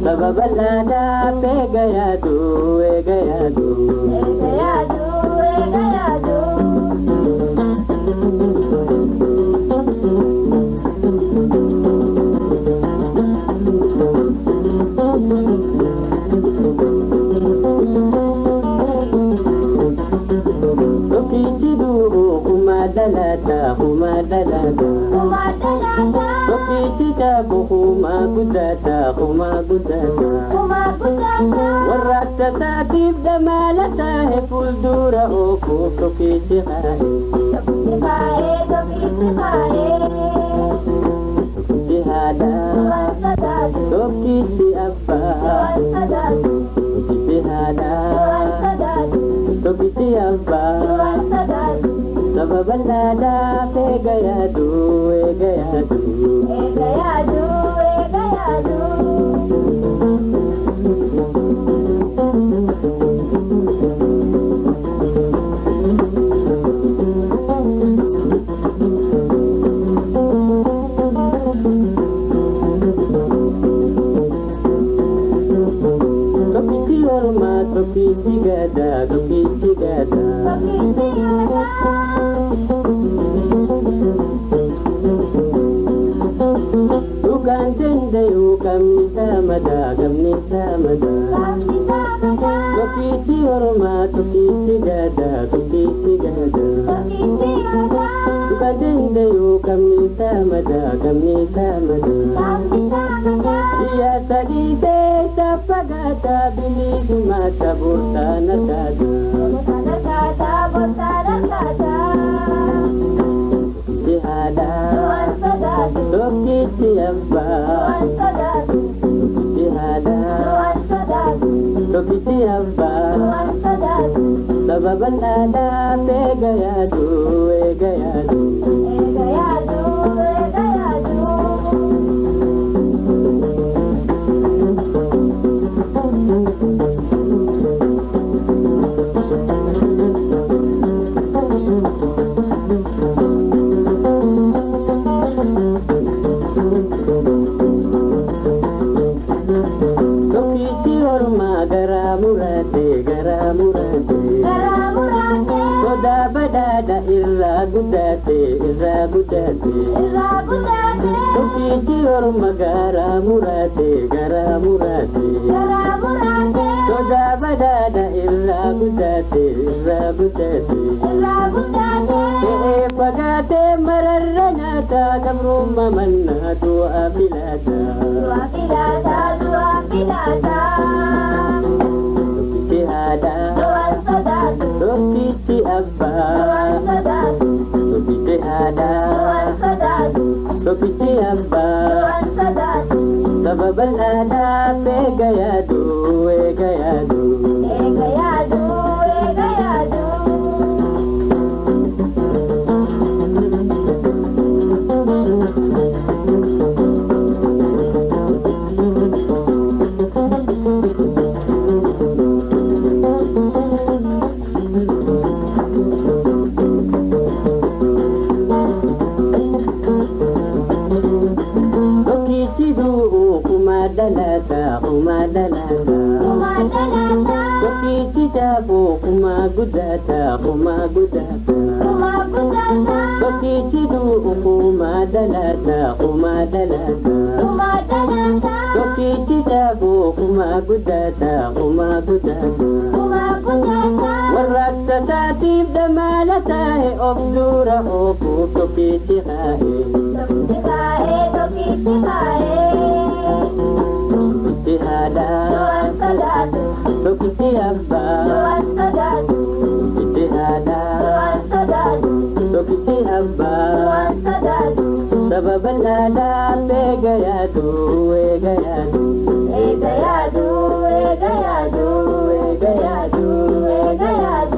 Sababalada pegayadu egayadu egayadu egayadu Tokichidu kumadalada kumadalada kumadalada Tokichida kumagudada kumagudada kumagudada Warata tatib damalata he fuldura oku tokichihae tokichihae tokichihae Tokishihada tokichi abba tokishihada tokichi abba Sababalada pegayadu egayadu egayadu egayadu Tokichi orma tokichi gada tokichi gada Ugandende ukamita mada kamita mada Tokichi orma tokichi gada tokichi gada Ugandende ukamita mada kamita mada Dia tadi desa pagata bilisu mata burtana kada burtana kada burtana kada Tokishihada tokichi abba tokishihada tokichi abba sababalada pegayadu egayadu egayadu egayadu Tokichi orma garamurate garamurate garamurate Soda badada irra gudate irra gudate irra gudate Tokichi orma garamurate garamurate garamurate Soda badada irra gudate irra gudate irra gudate pagate mararranata kamrumma manna dua bilada dua bilada dua bilada Tokishihada tokichi abba tokishihada tokichi abba sababalada pegayadu egayadu egayadu egayadu Kumadalada kumadalada kumadalada Tokichida kumagudada kumagudada kumagudada Tokichidu kumadalada kumadalada kumadalada Tokichida kumagudada kumagudada kumagudada Warata tatib damalata he obdura oku tokichihae tokichihae tokichihae Tokishihada tokichi abba tokishihada tokichi abba sababalada pegayadu egayadu egayadu egayadu egayadu egayadu